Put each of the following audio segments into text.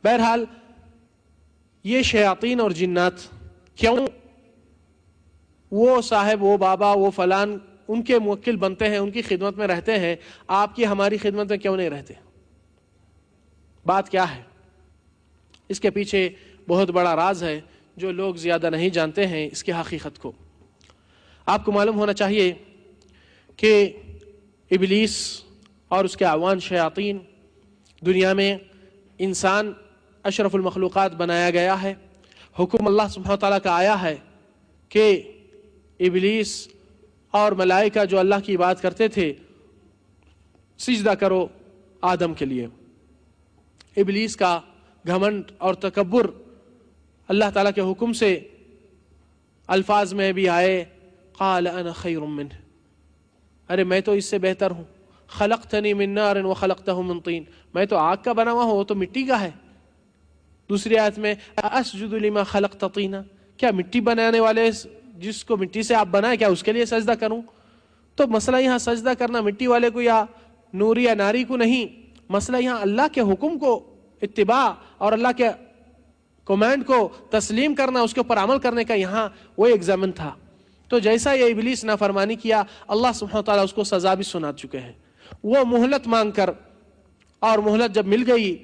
بہرحال یہ شیاطین اور جنات کیوں وہ صاحب وہ بابا وہ فلان ان کے موکل بنتے ہیں، ان کی خدمت میں رہتے ہیں، آپ کی ہماری خدمت میں کیوں نہیں رہتے؟ بات کیا ہے؟ اس کے پیچھے بہت بڑا راز ہے جو لوگ زیادہ نہیں جانتے ہیں اس کی حقیقت کو۔ آپ کو معلوم ہونا چاہیے کہ ابلیس اور اس کے اعوان شیاطین، دنیا میں انسان اشرف المخلوقات بنایا گیا ہے، حکم اللہ سبحانہ وتعالیٰ کا آیا ہے کہ ابلیس اور ملائکہ جو اللہ کی بات کرتے تھے سجدہ کرو آدم کے لیے۔ ابلیس کا گھمنڈ اور تکبر اللہ تعالیٰ کے حکم سے الفاظ میں بھی آئے، قال انا خیر منہ، ارے میں تو اس سے بہتر ہوں، خلقتنی من نار وخلقتہ من طین، میں تو آگ کا بنا ہوا ہوں، وہ تو مٹی کا ہے۔ دوسری آیت میں اسجد لما خلقت طینا، کیا مٹی بنانے والے جس کو مٹی سے آپ بنائے کیا اس کے لیے سجدہ کروں؟ تو مسئلہ یہاں سجدہ کرنا مٹی والے کو یا نوری یا ناری کو نہیں، مسئلہ یہاں اللہ کے حکم کو اتباع اور اللہ کے کمانڈ کو تسلیم کرنا، اس کے اوپر عمل کرنے کا یہاں وہ ایگزامن تھا۔ تو جیسا یہ ابلیس نافرمانی کیا، اللہ سبحانہ وتعالیٰ اس کو سزا بھی سنا چکے ہیں۔ وہ مہلت مانگ کر، اور مہلت جب مل گئی،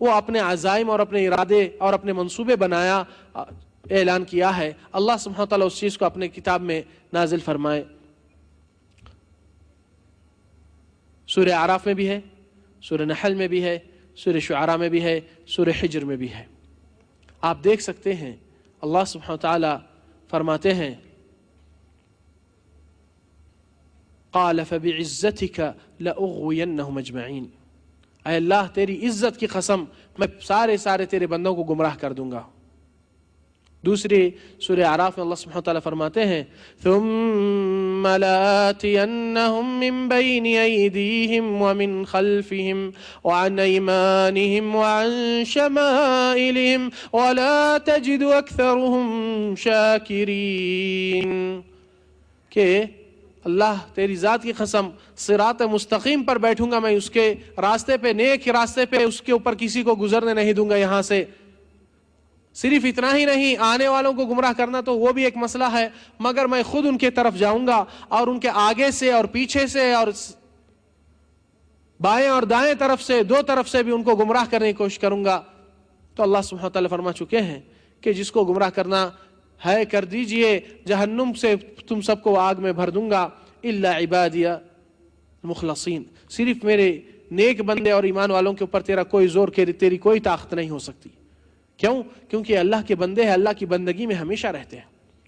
وہ اپنے عزائم اور اپنے ارادے اور اپنے منصوبے بنایا، اعلان کیا ہے۔ اللہ سبحانہ وتعالیٰ اس چیز کو اپنے کتاب میں نازل فرمائے، سورہ اعراف میں بھی ہے، سورہ نحل میں بھی ہے، سورہ شعراء میں بھی ہے، سورہ حجر میں بھی ہے۔ آپ دیکھ سکتے ہیں اللہ سبحانہ وتعالیٰ فرماتے ہیں، قال فبعزتك لأغوینہم اجمعین، اے اللہ تیری عزت کی قسم میں سارے تیرے بندوں کو گمراہ کر دوں گا۔ دوسری سورہ اعراف میں اللہ سبحانہ وتعالیٰ فرماتے ہیں، ثم لآتینہم من بین ایدیہم ومن خلفہم وعن ایمانہم وعن شمائلہم ولا تجد اکثرہم شاکرین، کہ اللہ تیری ذات کی قسم صراط مستقیم پر بیٹھوں گا میں، اس کے راستے پہ، نیک راستے پہ، اس کے اوپر کسی کو گزرنے نہیں دوں گا یہاں سے۔ صرف اتنا ہی نہیں، آنے والوں کو گمراہ کرنا تو وہ بھی ایک مسئلہ ہے، مگر میں خود ان کے طرف جاؤں گا اور ان کے آگے سے اور پیچھے سے اور بائیں اور دائیں طرف سے، دو طرف سے بھی ان کو گمراہ کرنے کی کوشش کروں گا۔ تو اللہ سبحانہ وتعالیٰ فرما چکے ہیں کہ جس کو گمراہ کرنا ہے کر دیجئے، جہنم سے تم سب کو آگ میں بھر دوں گا، الا عبادی المخلصین، صرف میرے نیک بندے اور ایمان والوں کے اوپر تیرا کوئی زور، تیری کوئی طاقت نہیں ہو سکتی۔ کیوں؟ کیونکہ اللہ کے بندے ہیں، اللہ کی بندگی میں ہمیشہ رہتے ہیں۔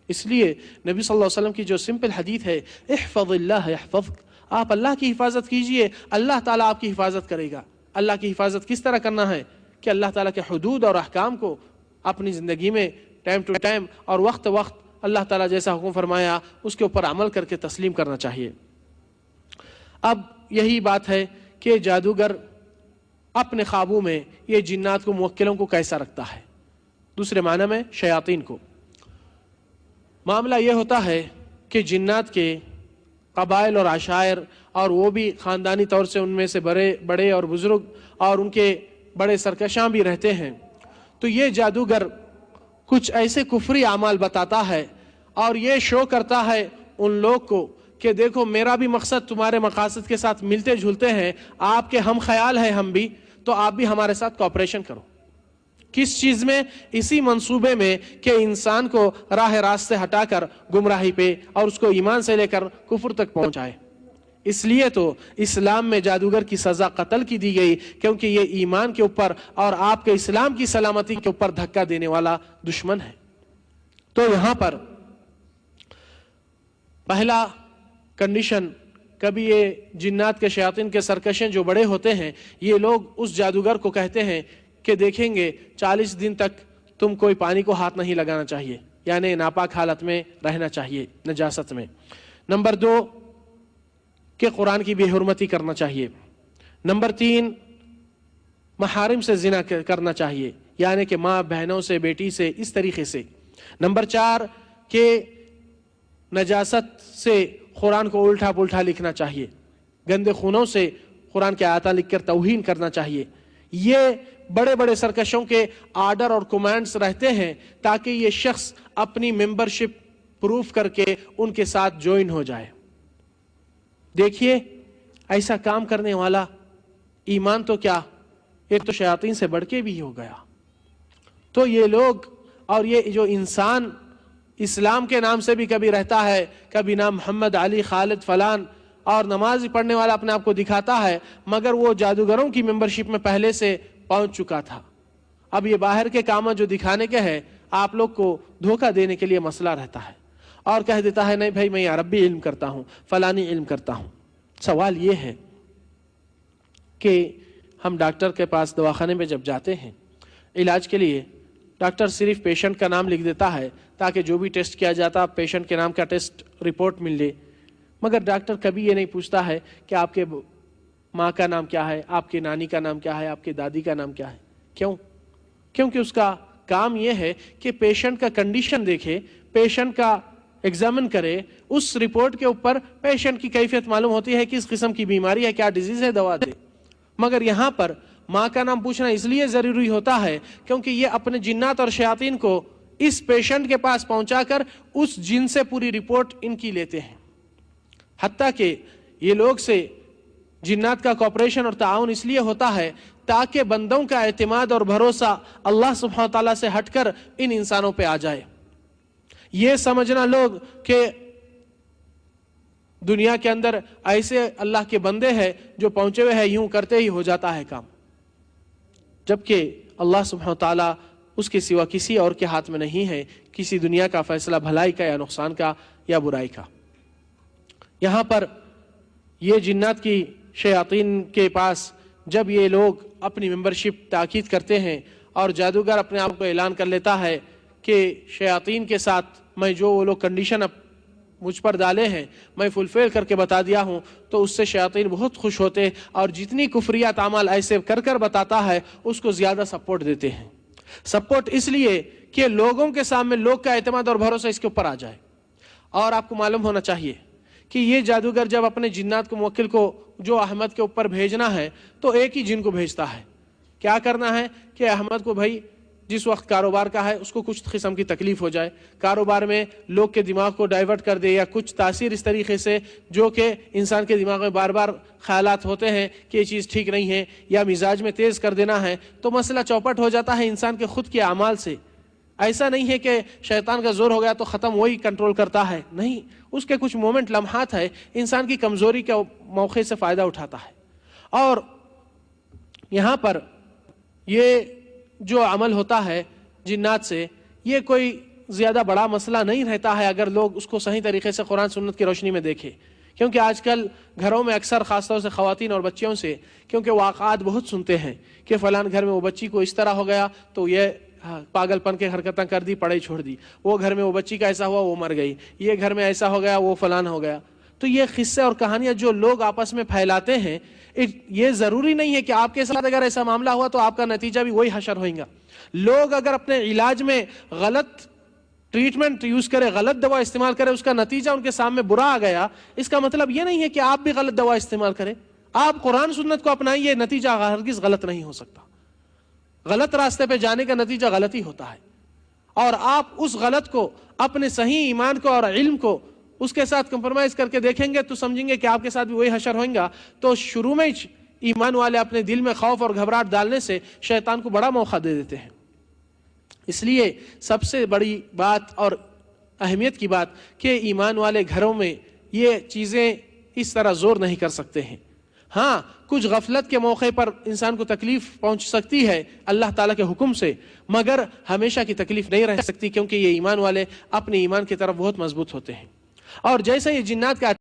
اس لیے نبی صلی اللہ علیہ وسلم کی جو سمپل حدیث ہے، احفظ اللہ یحفظک، آپ اللہ کی حفاظت کیجئے، اللہ تعالیٰ آپ کی حفاظت کرے گا۔ اللہ کی حفاظت کس طرح کرنا ہے؟ کہ اللہ تعالیٰ کے حدود اور احکام کو اپنی زندگی میں ٹائم ٹو ٹائم اور وقت وقت اللہ تعالیٰ جیسا حکم فرمایا اس کے اوپر عمل کر کے تسلیم کرنا چاہیے۔ اب یہی بات ہے کہ جادوگر اپنے قابو میں یہ جنات کو، موکلوں کو کیسا رکھتا ہے؟ دوسرے معنی میں شیاطین کو۔ معاملہ یہ ہوتا ہے کہ جنات کے قبائل اور عشائر، اور وہ بھی خاندانی طور سے ان میں سے بڑے اور بزرگ اور ان کے بڑے سرکشاں بھی رہتے ہیں۔ تو یہ جادوگر کچھ ایسے کفری اعمال بتاتا ہے اور یہ شو کرتا ہے ان لوگ کو کہ دیکھو میرا بھی مقصد تمہارے مقاصد کے ساتھ ملتے جھلتے ہیں، آپ کے ہم خیال ہیں ہم بھی، تو آپ بھی ہمارے ساتھ کوآپریشن کرو۔ کس چیز میں؟ اسی منصوبے میں کہ انسان کو راہ راست سے ہٹا کر گمراہی پہ اور اس کو ایمان سے لے کر کفر تک پہنچائے۔ اس لیے تو اسلام میں جادوگر کی سزا قتل کی دی گئی، کیونکہ یہ ایمان کے اوپر اور آپ کے اسلام کی سلامتی کے اوپر دھکا دینے والا دشمن ہے۔ تو یہاں پر پہلا کنڈیشن، کبھی یہ جنات کے شیاطین کے سرکشیں جو بڑے ہوتے ہیں، یہ لوگ اس جادوگر کو کہتے ہیں کہ دیکھیں گے 40 دن تک تم کوئی پانی کو ہاتھ نہیں لگانا چاہیے، یعنی ناپاک حالت میں رہنا چاہیے، نجاست میں۔ نمبر 2 کہ قرآن کی بے حرمتی کرنا چاہیے۔ نمبر 3 محارم سے زنا کرنا چاہیے، یعنی کہ ماں بہنوں سے، بیٹی سے، اس طریقے سے۔ نمبر 4 کہ نجاست سے قرآن کو الٹا پلٹا لکھنا چاہیے، گندے خونوں سے قرآن کے آیات لکھ کر توہین کرنا چاہیے۔ یہ بڑے بڑے سرکشوں کے آرڈر اور کمانڈز رہتے ہیں تاکہ یہ شخص اپنی ممبرشپ پروف کر کے ان کے ساتھ جوائن ہو جائے۔ دیکھیے ایسا کام کرنے والا ایمان تو کیا، یہ تو شیاطین سے بڑھ کے بھی ہو گیا۔ تو یہ لوگ اور یہ جو انسان اسلام کے نام سے بھی کبھی رہتا ہے، کبھی نام محمد، علی، خالد، فلان، اور نماز پڑھنے والا اپنے آپ کو دکھاتا ہے، مگر وہ جادوگروں کی ممبرشپ میں پہلے سے پہنچ چکا تھا۔ اب یہ باہر کے کام جو دکھانے کے ہے، آپ لوگ کو دھوکہ دینے کے لیے مسئلہ رہتا ہے اور کہہ دیتا ہے نہیں بھائی میں عربی علم کرتا ہوں، فلانی علم کرتا ہوں۔ سوال یہ ہے کہ ہم ڈاکٹر کے پاس دواخانے میں جب جاتے ہیں علاج کے لیے، ڈاکٹر صرف پیشنٹ کا نام لکھ دیتا ہے تاکہ جو بھی ٹیسٹ کیا جاتا پیشنٹ کے نام کا ٹیسٹ رپورٹ مل لے، مگر ڈاکٹر کبھی یہ نہیں پوچھتا ہے کہ آپ کے ماں کا نام کیا ہے، آپ کی نانی کا نام کیا ہے، آپ کی دادی کا نام کیا ہے۔ کیوں؟ کیونکہ اس کا کام یہ ہے کہ پیشنٹ کا کنڈیشن دیکھے، پیشنٹ کا ایگزامن کرے، اس رپورٹ کے اوپر پیشنٹ کی کیفیت معلوم ہوتی ہے، کس قسم کی بیماری ہے، کیا ڈیزیز ہے، دوا دے۔ مگر یہاں پر ماں کا نام پوچھنا اس لیے ضروری ہوتا ہے کیونکہ یہ اپنے جنات اور شیاطین کو اس پیشنٹ کے پاس پہنچا کر اس جن سے پوری رپورٹ ان کی لیتے ہیں۔ حتیٰ کہ یہ لوگ سے جنات کا کوپریشن اور تعاون اس لیے ہوتا ہے تاکہ بندوں کا اعتماد اور بھروسہ اللہ سبحانہ تعالیٰ سے ہٹ کر ان انسانوں پہ آ جائے۔ یہ سمجھنا لوگ کہ دنیا کے اندر ایسے اللہ کے بندے ہیں جو پہنچے ہوئے ہیں، یوں کرتے ہی ہو جاتا ہے کام، جبکہ اللہ سبحانہ تعالیٰ اس کے سوا کسی اور کے ہاتھ میں نہیں ہے کسی دنیا کا فیصلہ بھلائی کا یا نقصان کا یا برائی کا۔ یہاں پر یہ جنات کی شیاطین کے پاس جب یہ لوگ اپنی ممبرشپ تاکید کرتے ہیں اور جادوگر اپنے آپ کو اعلان کر لیتا ہے کہ شیاطین کے ساتھ میں جو وہ لوگ کنڈیشن مجھ پر ڈالے ہیں میں فلفل کر کے بتا دیا ہوں، تو اس سے شیاطین بہت خوش ہوتے اور جتنی کفریات اعمال ایسے کر بتاتا ہے اس کو زیادہ سپورٹ دیتے ہیں۔ سپورٹ اس لیے کہ لوگوں کے سامنے لوگ کا اعتماد اور بھروسہ اس کے اوپر آ جائے۔ اور آپ کو معلوم ہونا چاہیے کہ یہ جادوگر جب اپنے جنات کو موکل کو جو احمد کے اوپر بھیجنا ہے تو ایک ہی جن کو بھیجتا ہے۔ کیا کرنا ہے کہ احمد کو بھائی جس وقت کاروبار کا ہے اس کو کچھ قسم کی تکلیف ہو جائے، کاروبار میں لوگ کے دماغ کو ڈائیورٹ کر دے یا کچھ تاثیر اس طریقے سے جو کہ انسان کے دماغ میں بار بار خیالات ہوتے ہیں کہ یہ چیز ٹھیک نہیں ہے یا مزاج میں تیز کر دینا ہے، تو مسئلہ چوپٹ ہو جاتا ہے انسان کے خود کے اعمال سے۔ ایسا نہیں ہے کہ شیطان کا زور ہو گیا تو ختم، وہی کنٹرول کرتا ہے، نہیں، اس کے کچھ مومنٹ لمحات ہے انسان کی کمزوری کے موقع سے فائدہ اٹھاتا ہے۔ اور یہاں پر یہ جو عمل ہوتا ہے جنات سے، یہ کوئی زیادہ بڑا مسئلہ نہیں رہتا ہے اگر لوگ اس کو صحیح طریقے سے قرآن سنت کی روشنی میں دیکھیں، کیونکہ آج کل گھروں میں اکثر خاص طور سے خواتین اور بچیوں سے کیونکہ واقعات بہت سنتے ہیں کہ فلان گھر میں وہ بچی کو اس طرح ہو گیا تو یہ پاگل پن کے حرکتیں کر دی، پڑھائی چھوڑ دی، وہ گھر میں وہ بچی کا ایسا ہوا وہ مر گئی، یہ گھر میں ایسا ہو گیا وہ فلان ہو گیا۔ تو یہ قصے اور کہانیاں جو لوگ آپس میں پھیلاتے ہیں، یہ ضروری نہیں ہے کہ آپ کے ساتھ اگر ایسا معاملہ ہوا تو آپ کا نتیجہ بھی وہی حشر ہوگا۔ لوگ اگر اپنے علاج میں غلط ٹریٹمنٹ یوز کرے، غلط دوا استعمال کرے، اس کا نتیجہ ان کے سامنے برا آ گیا، اس کا مطلب یہ نہیں ہے کہ آپ بھی غلط دوا استعمال کریں۔ آپ قرآن سنت کو اپنائیے، نتیجہ ہرگز غلط نہیں ہو سکتا۔ غلط راستے پہ جانے کا نتیجہ غلط ہی ہوتا ہے، اور آپ اس غلط کو اپنے صحیح ایمان کو اور علم کو اس کے ساتھ کمپرومائز کر کے دیکھیں گے تو سمجھیں گے کہ آپ کے ساتھ بھی وہی حشر ہوگا۔ تو شروع میں ایمان والے اپنے دل میں خوف اور گھبراہٹ ڈالنے سے شیطان کو بڑا موقع دے دیتے ہیں۔ اس لیے سب سے بڑی بات اور اہمیت کی بات کہ ایمان والے گھروں میں یہ چیزیں اس طرح زور نہیں کر سکتے ہیں۔ ہاں کچھ غفلت کے موقع پر انسان کو تکلیف پہنچ سکتی ہے اللہ تعالیٰ کے حکم سے، مگر ہمیشہ کی تکلیف نہیں رہ سکتی کیونکہ یہ ایمان والے اپنے ایمان کی طرف بہت مضبوط ہوتے ہیں۔ اور جیسے یہ جنات کا